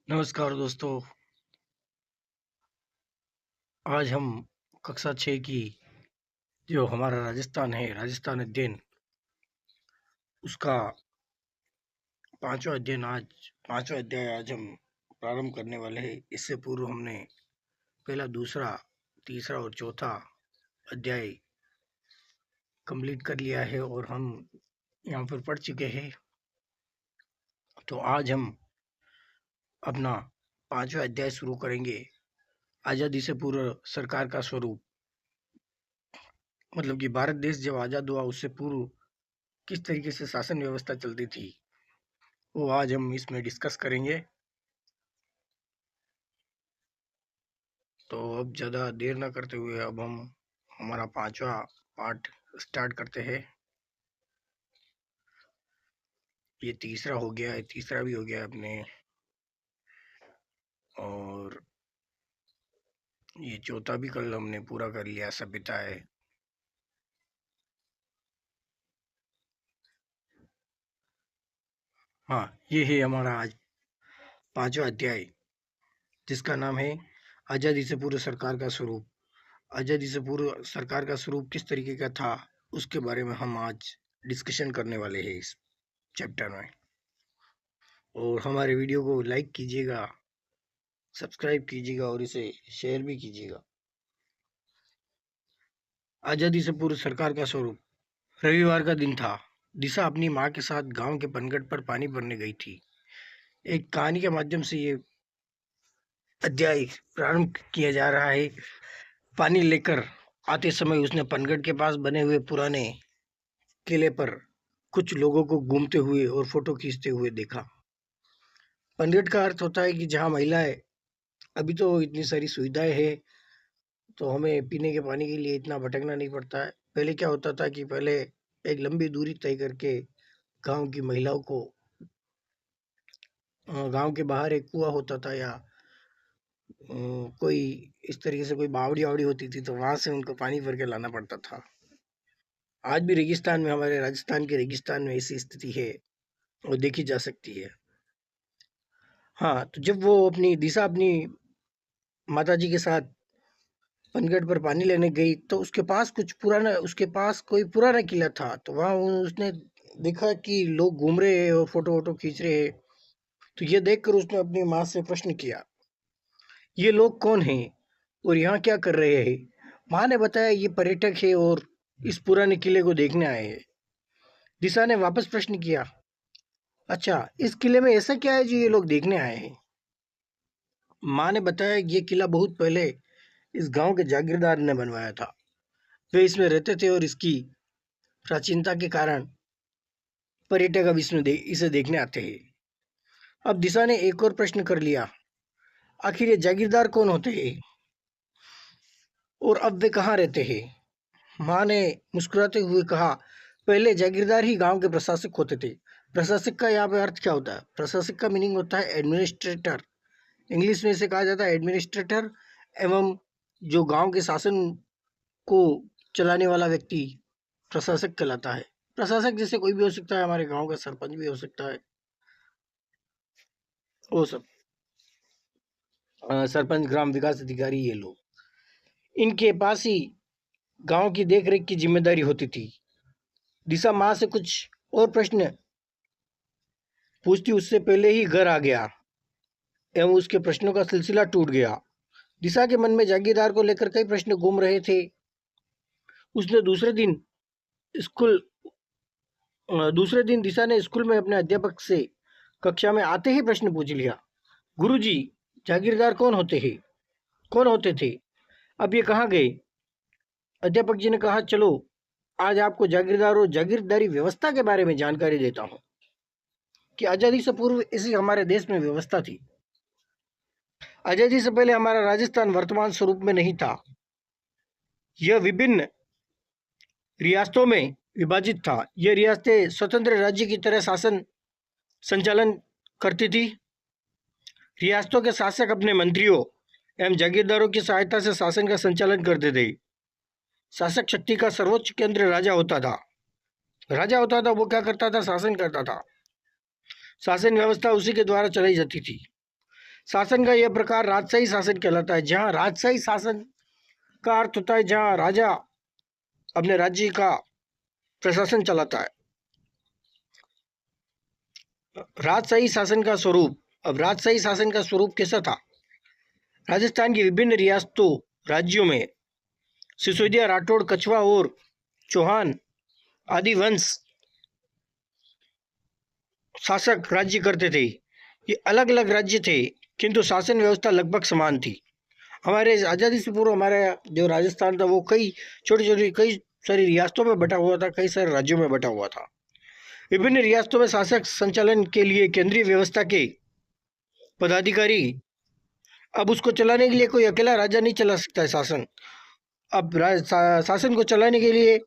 नमस्कार दोस्तों। आज हम कक्षा 6 की जो हमारा राजस्थान है, राजस्थान अध्ययन, उसका पांचवा अध्याय आज हम प्रारंभ करने वाले हैं। इससे पूर्व हमने पहला, दूसरा, तीसरा और चौथा अध्याय कंप्लीट कर लिया है और हम यहाँ पर पढ़ चुके हैं। तो आज हम अपना पांचवा अध्याय शुरू करेंगे। आज़ादी से पूर्व सरकार का स्वरूप, मतलब कि भारत देश जब आज़ाद हुआ उससे पूर्व किस तरीके से शासन व्यवस्था चलती थी, वो आज हम इसमें डिस्कस करेंगे। तो अब ज़्यादा देर ना करते हुए अब हम हमारा पांचवा पार्ट स्टार्ट करते हैं। ये तीसरा हो गया है, तीसरा भी हो गया है अपने, और ये चौथा भी कल हमने पूरा कर लिया, सभ्यता है। हाँ, ये है हमारा आज पांचवा अध्याय, जिसका नाम है आज़ादी से पूर्व सरकार का स्वरूप। आज़ादी से पूर्व सरकार का स्वरूप किस तरीके का था, उसके बारे में हम आज डिस्कशन करने वाले हैं इस चैप्टर में। और हमारे वीडियो को लाइक कीजिएगा, सब्सक्राइब कीजिएगा और इसे शेयर भी कीजिएगा। आज़ादी से पूर्व सरकार का स्वरूप। रविवार का दिन था। दिशा अपनी माँ के साथ गांव के पनघट पर पानी भरने गई थी। एक कहानी के माध्यम से ये अध्याय प्रारंभ किया जा रहा है। पानी लेकर आते समय उसने पनघट के पास बने हुए पुराने किले पर कुछ लोगों को घूमते हुए और फोटो खींचते हुए देखा। पनघट का अर्थ होता है कि जहाँ महिलाएं, अभी तो इतनी सारी सुविधाएं हैं तो हमें पीने के पानी के लिए इतना भटकना नहीं पड़ता है। पहले क्या होता था कि पहले एक लंबी दूरी तय करके गांव की महिलाओं को गांव के बाहर एक कुआं होता था या कोई इस तरीके से कोई बावड़ी वावड़ी होती थी तो वहां से उनको पानी भर के लाना पड़ता था। आज भी रेगिस्तान में, हमारे राजस्थान के रेगिस्तान में ऐसी स्थिति है और देखी जा सकती है। हाँ, तो जब वो अपनी दिशा अपनी माताजी के साथ पनघट पर पानी लेने गई तो उसके पास कोई पुराना किला था। तो वहां उसने देखा कि लोग घूम रहे हैं और फोटो वोटो खींच रहे हैं। तो ये देखकर उसने अपनी माँ से प्रश्न किया, ये लोग कौन हैं और यहाँ क्या कर रहे हैं? माँ ने बताया, ये पर्यटक है और इस पुराने किले को देखने आए हैं। दिशा ने वापस प्रश्न किया, अच्छा, इस किले में ऐसा क्या है जो ये लोग देखने आए हैं? माँ ने बताया, ये किला बहुत पहले इस गांव के जागीरदार ने बनवाया था। वे इसमें रहते थे और इसकी प्राचीनता के कारण पर्यटक अब इसे देखने आते हैं। अब दिशा ने एक और प्रश्न कर लिया, आखिर ये जागीरदार कौन होते हैं और अब वे कहाँ रहते हैं? माँ ने मुस्कुराते हुए कहा, पहले जागीरदार ही गांव के प्रशासक होते थे। प्रशासक का यहाँ पे अर्थ क्या होता है? प्रशासक का मीनिंग होता है एडमिनिस्ट्रेटर। इंग्लिश में इसे कहा जाता है एडमिनिस्ट्रेटर, एवं जो गांव के शासन को चलाने वाला व्यक्ति प्रशासक कहलाता है। प्रशासक जैसे कोई भी हो सकता है, हमारे गांव का सरपंच भी हो सकता है, वो सब सरपंच, ग्राम विकास अधिकारी, ये लोग, इनके पास ही गांव की देखरेख की जिम्मेदारी होती थी। दिशा माँ से कुछ और प्रश्न पूछती उससे पहले ही घर आ गया एवं उसके प्रश्नों का सिलसिला टूट गया। दिशा के मन में जागीरदार को लेकर कई प्रश्न घूम रहे थे। उसने दूसरे दिन दिशा ने स्कूल में अपने अध्यापक से कक्षा में आते ही प्रश्न पूछ लिया, गुरुजी, जागीरदार कौन होते थे? अब ये कहाँ गए? अध्यापक जी ने कहा, चलो आज आपको जागीरदार और जागीरदारी व्यवस्था के बारे में जानकारी देता हूँ कि आजादी से पूर्व ऐसी हमारे देश में व्यवस्था थी। आजादी से पहले हमारा राजस्थान वर्तमान स्वरूप में नहीं था। यह विभिन्न रियासतों में विभाजित था। यह रियासतें स्वतंत्र राज्य की तरह शासन संचालन करती थी। रियासतों के शासक अपने मंत्रियों एवं जागीरदारों की सहायता से शासन का संचालन करते थे। शासक शक्ति का सर्वोच्च केंद्र राजा होता था। वो क्या करता था? शासन करता था। शासन व्यवस्था उसी के द्वारा चलाई जाती थी। शासन का यह प्रकार राजशाही शासन कहलाता है, जहाँ राजशाही शासन का अर्थ होता है जहाँ राजा अपने राज्य का प्रशासन चलाता है। राजशाही शासन का स्वरूप। अब राजशाही शासन का स्वरूप कैसा था? राजस्थान की विभिन्न रियासतों राज्यों में सिसोदिया, राठौड़, कछवा और चौहान आदि वंश शासक राज्य करते थे। ये अलग अलग राज्य थे, किंतु शासन व्यवस्था लगभग समान थी। हमारे आज़ादी से पूर्व हमारा जो राजस्थान था वो कई छोटी छोटी कई सारी रियासतों में बटा हुआ था, कई सारे राज्यों में बटा हुआ था। विभिन्न रियासतों में शासक संचालन के लिए केंद्रीय व्यवस्था के पदाधिकारी, अब उसको चलाने के लिए कोई अकेला राजा नहीं चला सकता है शासन। अब शासन को चलाने के लिए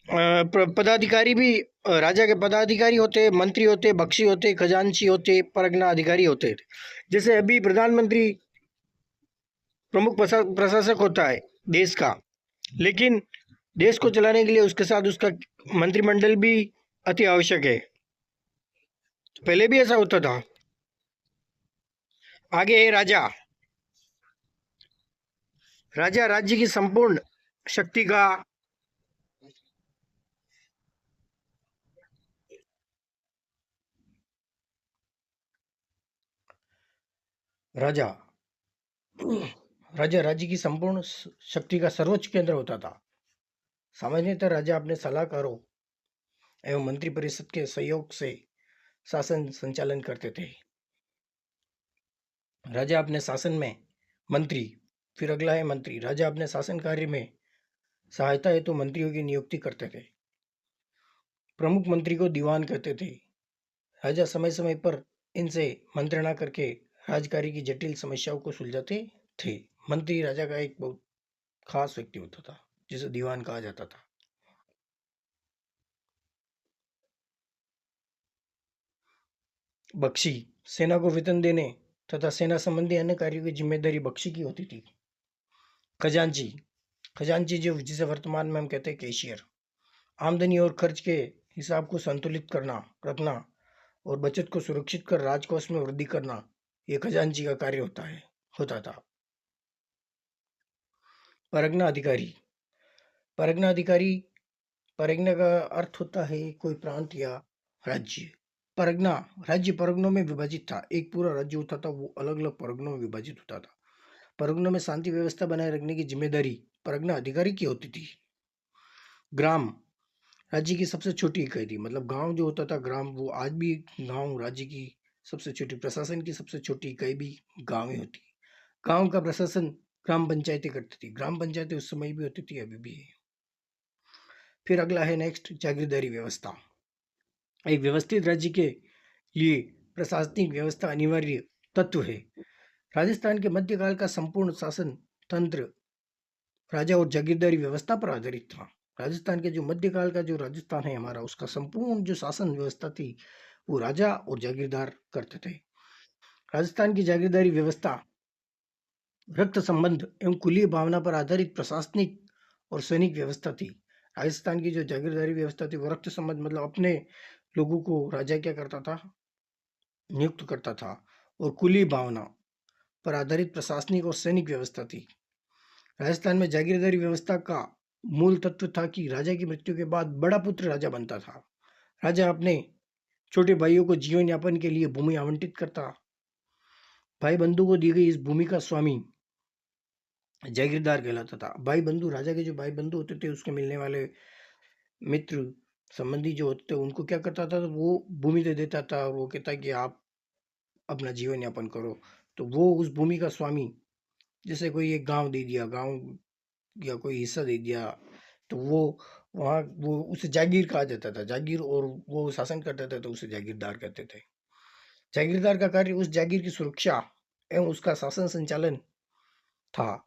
पदाधिकारी भी राजा के पदाधिकारी होते, मंत्री होते, बख्शी होते, खजांची होते, परगना अधिकारी होते। जैसे अभी प्रधानमंत्री प्रमुख प्रशासक होता है देश का, लेकिन देश को चलाने के लिए उसके साथ उसका मंत्रिमंडल भी अति आवश्यक है। पहले भी ऐसा होता था। आगे है राजा। राजा राज्य की संपूर्ण शक्ति का राजा राजा राज्य की संपूर्ण शक्ति का सर्वोच्च केंद्र होता था। सामान्यतः राजा अपने सलाहकारों एवं मंत्रिपरिषद के सहयोग से शासन संचालन करते थे। राजा अपने शासन में मंत्री, फिर अगला है मंत्री। राजा अपने शासन कार्य में सहायता हेतु मंत्रियों की नियुक्ति करते थे। प्रमुख मंत्री को दीवान कहते थे। राजा समय समय पर इनसे मंत्रणा करके राजकार्य की जटिल समस्याओं को सुलझाते थे। मंत्री राजा का एक बहुत खास व्यक्ति होता था जिसे दीवान कहा जाता था। बख्शी, सेना को वेतन देने तथा सेना संबंधी अन्य कार्यों की जिम्मेदारी बख्शी की होती थी। खजांची, खजांची जो जिसे वर्तमान में हम कहते हैं कैशियर, आमदनी और खर्च के हिसाब को संतुलित करना, रखना और बचत को सुरक्षित कर राजकोष में वृद्धि करना, यह खजांची का कार्य होता था। परगना अधिकारी, परगना अधिकारी, परगना का अर्थ होता है कोई प्रांत या राज्य। परगना राज्य परगनों में विभाजित था। एक पूरा राज्य होता था, वो अलग अलग परगनों में विभाजित होता था। परगनों में शांति व्यवस्था बनाए रखने की जिम्मेदारी परगना अधिकारी की होती थी। ग्राम राज्य की सबसे छोटी इकाई थी, मतलब गांव जो होता था, ग्राम, वो आज भी गांव राज्य की सबसे छोटी, प्रशासन की सबसे छोटी इकाई भी गांव ही होती। गांव का प्रशासन ग्राम पंचायतें करती थी। ग्राम पंचायतें उस समय भी होती थी, अभी भी है। फिर अगला है नेक्स्ट जागीरदारी व्यवस्था। एक व्यवस्थित राज्य के लिए प्रशासनिक व्यवस्था अनिवार्य तत्व है। राजस्थान के मध्यकाल का संपूर्ण शासन तंत्र राजा और जागीरदारी व्यवस्था पर आधारित था। राजस्थान के जो मध्यकाल का जो राजस्थान है हमारा, उसका संपूर्ण जो शासन व्यवस्था थी वो राजा और जागीरदार करते थे। राजस्थान की जागीरदारी व्यवस्था रक्त संबंध एवं कुलीय भावना पर आधारित प्रशासनिक और सैनिक व्यवस्था थी। राजस्थान की जो जागीरदारी व्यवस्था थी वो रक्त संबंध, मतलब अपने लोगों को राजा क्या करता था, नियुक्त करता था, और कुलीय भावना पर आधारित प्रशासनिक और सैनिक व्यवस्था थी। राजस्थान में जागीरदारी व्यवस्था का मूल तत्व था कि राजा की मृत्यु के बाद बड़ा पुत्र राजा बनता था। राजा अपने छोटे भाइयों को जीवन यापन के लिए भूमि आवंटित करता। भाई बंधु को दी गई इस भूमि का स्वामी जागीरदार कहलाता था। भाई बंधु, राजा के जो भाई बंधु होते थे उसके मिलने वाले मित्र संबंधी जो होते थे उनको क्या करता था, वो भूमि दे देता था और वो कहता कि आप अपना जीवन यापन करो। तो वो उस भूमि का स्वामी, जैसे कोई एक गांव दे दिया, गांव या कोई हिस्सा दे दिया, तो वो वहाँ वो उसे जागीर कहा जाता था, जागीर, और वो शासन करता था तो उसे जागीरदार कहते थे। जागीरदार का कार्य उस जागीर की सुरक्षा एवं उसका शासन संचालन था।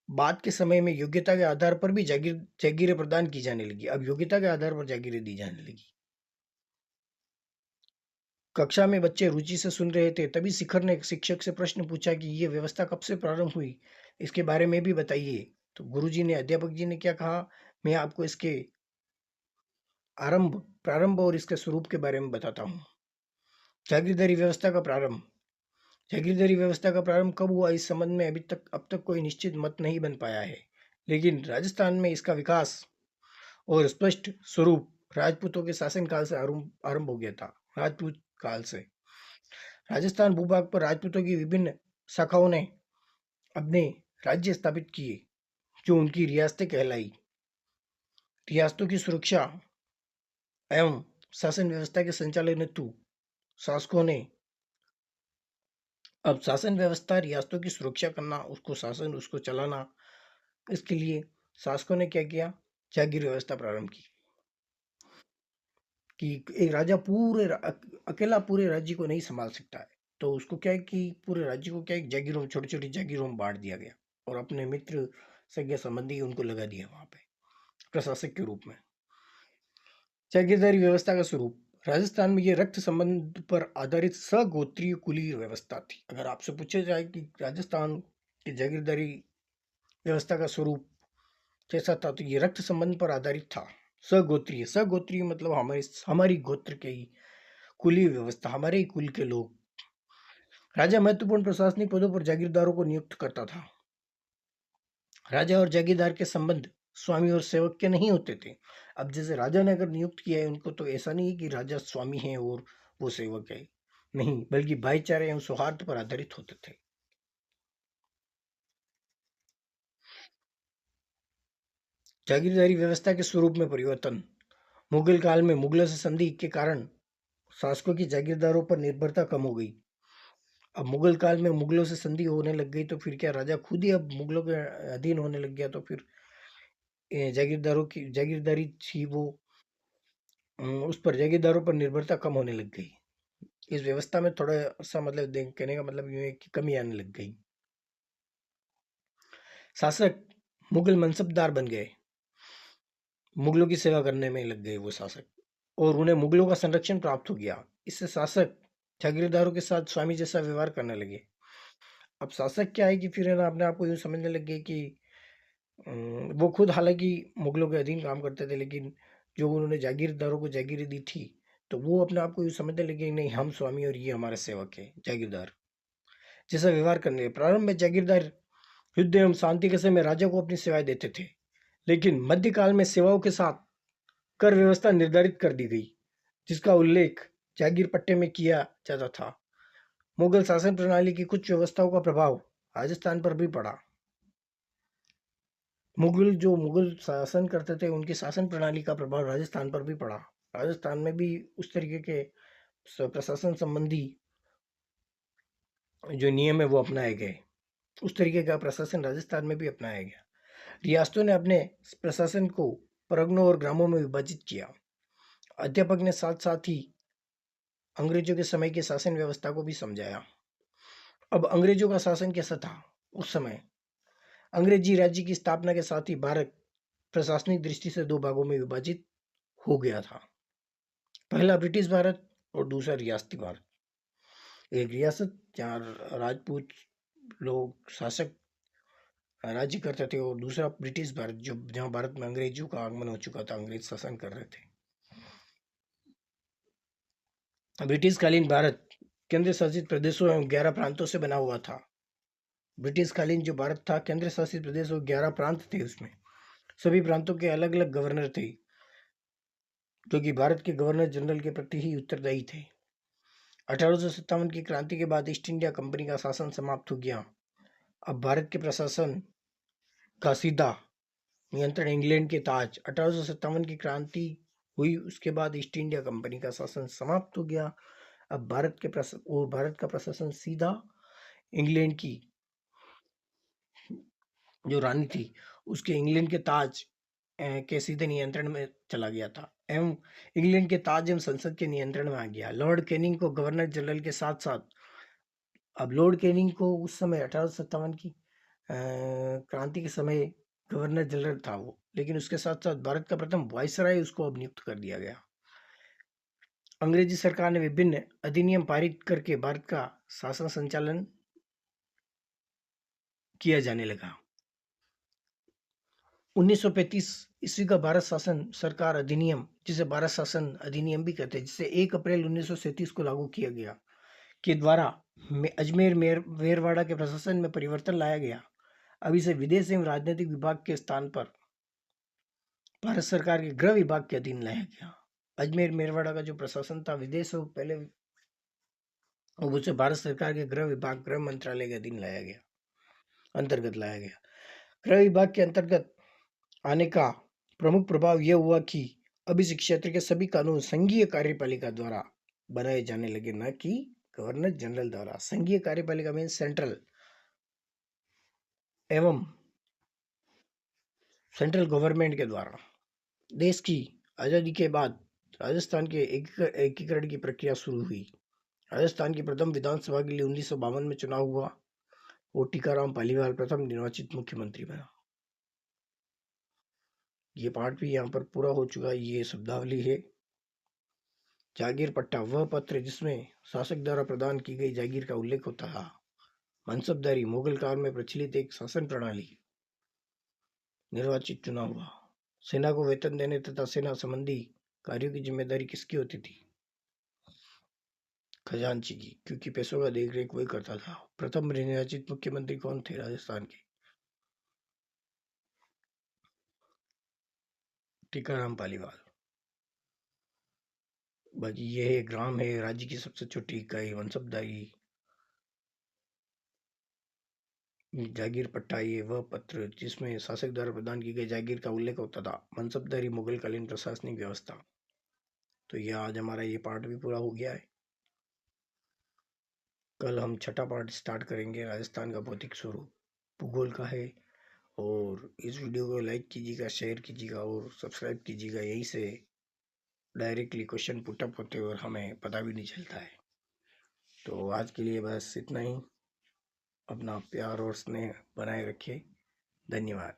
बाद के समय में योग्यता के आधार पर भी जागीरें प्रदान की जाने लगी। अब योग्यता के आधार पर जागीरें दी जाने लगी। कक्षा में बच्चे रुचि से सुन रहे थे, तभी शिखर ने शिक्षक से प्रश्न पूछा कि ये व्यवस्था कब से प्रारंभ हुई, इसके बारे में भी बताइए। तो गुरुजी ने, अध्यापक जी ने क्या कहा, मैं आपको इसके प्रारंभ और इसके स्वरूप के बारे में बताता हूँ। जागीरदारी व्यवस्था का प्रारंभ जागीरदारी व्यवस्था का प्रारंभ कब हुआ इस संबंध में अब तक कोई निश्चित मत नहीं बन पाया है, लेकिन राजस्थान में इसका विकास और स्पष्ट स्वरूप राजपूतों के शासन काल से आरंभ हो गया था। राजपूत काल से राजस्थान भूभाग पर राजपूतों की विभिन्न शाखाओं ने अपने राज्य स्थापित किए, जो उनकी रियासतें कहलाई। रियासतों की सुरक्षा एवं शासन व्यवस्था के संचालन हेतु शासकों ने अब शासन व्यवस्था रियासतों की सुरक्षा करना, उसको शासन उसको चलाना, इसके लिए शासकों ने क्या किया, जागीर व्यवस्था प्रारंभ की कि एक राजा अकेला पूरे राज्य को नहीं संभाल सकता है, तो उसको क्या है कि पूरे राज्य को क्या है जागीरों, छोटी छोटी जागीरों में बांट दिया गया और अपने मित्र सगे संबंधी उनको लगा दिया वहां पे प्रशासक के रूप में। जागीरदारी व्यवस्था का स्वरूप राजस्थान में ये रक्त संबंध पर आधारित सगोत्रीय कुलीन व्यवस्था थी। अगर आपसे पूछा जाए कि राजस्थान की जागीरदारी व्यवस्था का स्वरूप कैसा था, तो ये रक्त संबंध पर आधारित था। सगोत्रीय, सगोत्रीय मतलब हमारी गोत्र के ही कुलीन व्यवस्था, हमारे ही कुल के लोग। राजा महत्वपूर्ण प्रशासनिक पदों पर जागीरदारों को नियुक्त करता था। राजा और जागीरदार के संबंध स्वामी और सेवक के नहीं होते थे। अब जैसे राजा ने अगर नियुक्त किया है उनको, तो ऐसा नहीं है कि राजा स्वामी है और वो सेवक है, नहीं, बल्कि भाईचारे एवं सौहार्द पर आधारित होते थे। जागीरदारी व्यवस्था के स्वरूप में परिवर्तन। मुगल काल में मुगलों से संधि के कारण शासकों की जागीरदारों पर निर्भरता कम हो गई। अब मुगल काल में मुगलों से संधि होने लग गई, तो फिर क्या राजा खुद ही अब मुगलों के अधीन होने लग गया, तो फिर जागीरदारों की जागीरदारी थी वो, उस पर जागीरदारों पर निर्भरता कम होने लग गई। इस व्यवस्था में थोड़ा सा मतलब कहने का मतलब यूं है कि कमी आने लग गई। शासक मुगल मनसबदार बन गए, मुगलों की सेवा करने में लग गए वो शासक, और उन्हें मुगलों का संरक्षण प्राप्त हो गया। इससे शासक जागीरदारों के साथ स्वामी जैसा व्यवहार करने लगे। अब शासक क्या है कि फिर है ना अपने आप को यूं समझने लग गए कि वो खुद हालांकि मुगलों के अधीन काम करते थे, लेकिन जो उन्होंने जागीरदारों को जागीरें दी थी, तो वो अपने आप को यूं समझने लगे नहीं, हम स्वामी और ये हमारे सेवक है, जागीरदार जैसा व्यवहार करने लगे। प्रारंभ में जागीरदार युद्ध एवं शांति के समय राजा को अपनी सेवाएं देते थे, लेकिन मध्यकाल में सेवाओं के साथ कर व्यवस्था निर्धारित कर दी गई, जिसका उल्लेख जागीर पट्टे में किया जाता था। मुगल शासन प्रणाली की कुछ व्यवस्थाओं का प्रभाव राजस्थान पर भी पड़ा। मुगल शासन करते थे, उनकी शासन प्रणाली का प्रभाव राजस्थान पर भी पड़ा। राजस्थान में भी उस तरीके के प्रशासन संबंधी जो नियम है वो अपनाए गए, उस तरीके का प्रशासन राजस्थान में भी अपनाया गया। रियासतों ने अपने प्रशासन को परगनों और ग्रामों में विभाजित किया। अध्यापक ने साथ साथ ही अंग्रेजों के समय की शासन व्यवस्था को भी समझाया। अब अंग्रेजों का शासन कैसा था उस समय? अंग्रेजी राज्य की स्थापना के साथ ही भारत प्रशासनिक दृष्टि से दो भागों में विभाजित हो गया था। पहला ब्रिटिश भारत और दूसरा रियासती भारत। एक रियासत जहाँ राजपूत लोग शासक राज्य करते थे, और दूसरा ब्रिटिश भारत जो जहाँ भारत में अंग्रेजों का आगमन हो चुका था, अंग्रेज शासन कर रहे थे। ब्रिटिश कालीन भारत केंद्र शासित प्रदेशों एवं 11 प्रांतों से बना हुआ था। ब्रिटिश कालीन जो भारत था, केंद्र शासित प्रदेश और 11 प्रांत थे, उसमें सभी प्रांतों के अलग अलग गवर्नर थे, जो कि भारत के गवर्नर जनरल के प्रति ही उत्तरदायी थे। 1857 की क्रांति के बाद ईस्ट इंडिया कंपनी का शासन समाप्त हो गया। अब भारत के प्रशासन का सीधा नियंत्रण इंग्लैंड के ताज। 1857 की क्रांति हुई, उसके बाद ईस्ट इंडिया कंपनी का शासन समाप्त हो गया। अब भारत का प्रशासन सीधा इंग्लैंड की जो रानी थी, उसके इंग्लैंड के ताज के सीधे नियंत्रण में चला गया था, एवं इंग्लैंड के ताज एवं संसद के नियंत्रण में आ गया। लॉर्ड कैनिंग को गवर्नर जनरल के साथ साथ, अब लॉर्ड कैनिंग को उस समय 1857 की क्रांति के समय गवर्नर जनरल था वो, लेकिन उसके साथ साथ भारत का प्रथम वायसराय उसको अब नियुक्त कर दिया गया। अंग्रेजी सरकार ने विभिन्न अधिनियम पारित करके भारत का शासन संचालन किया जाने लगा। 1935 ईस्वी का भारत शासन सरकार अधिनियम, जिसे भारत शासन अधिनियम भी कहते हैं, जिसे 1 अप्रैल 1937 को लागू किया गया, के द्वारा अजमेर मेरवाड़ा के प्रशासन में परिवर्तन लाया गया। अब इसे विदेश एवं राजनीतिक विभाग के स्थान पर भारत सरकार के गृह विभाग के अधीन लाया गया। अजमेर मेरवाड़ा का जो प्रशासन था विदेश और पहले उसे भारत सरकार के गृह विभाग गृह मंत्रालय के अधीन लाया गया, अंतर्गत लाया गया। गृह विभाग के अंतर्गत आने का प्रमुख प्रभाव यह हुआ कि अब इस क्षेत्र के सभी कानून संघीय कार्यपालिका द्वारा बनाए जाने लगे, न कि गवर्नर जनरल द्वारा। संघीय कार्यपालिका मीन सेंट्रल एवं सेंट्रल गवर्नमेंट के द्वारा। देश की आजादी के बाद राजस्थान के एकीकरण की प्रक्रिया शुरू हुई। राजस्थान की प्रथम विधानसभा के लिए 1952 में चुनाव हुआ और टीकाराम पालीवाल प्रथम निर्वाचित मुख्यमंत्री बना। ये पार्ट भी यहाँ पर पूरा हो चुका है। ये शब्दावली है। जागीर पट्टा वह पत्र जिसमें शासक द्वारा प्रदान की गई जागीर का उल्लेख होता था। मनसबदारी मुगल काल में प्रचलित एक शासन प्रणाली। निर्वाचित चुनाव हुआ। सेना को वेतन देने तथा सेना संबंधी कार्यों की जिम्मेदारी किसकी होती थी? खजांची की, क्योंकि पैसों का देखरेख वही करता था। प्रथम निर्वाचित मुख्यमंत्री कौन थे राजस्थान के? टीकाराम पालीवाल। बाकी यह ग्राम है राज्य की सबसे छोटी इकाई मनसबदारी। जागीर पट्टा ये वह पत्र जिसमें शासक द्वारा प्रदान की गई जागीर का उल्लेख होता था। मनसबदारी मुगलकालीन प्रशासनिक व्यवस्था। तो यह आज हमारा ये पार्ट भी पूरा हो गया है। कल हम छठा पार्ट स्टार्ट करेंगे। राजस्थान का भौतिक स्वरूप भूगोल का है। और इस वीडियो को लाइक कीजिएगा, शेयर कीजिएगा और सब्सक्राइब कीजिएगा। यहीं से डायरेक्टली क्वेश्चन पुटअप होते हैं और हमें पता भी नहीं चलता है। तो आज के लिए बस इतना ही। अपना प्यार और स्नेह बनाए रखिए। धन्यवाद।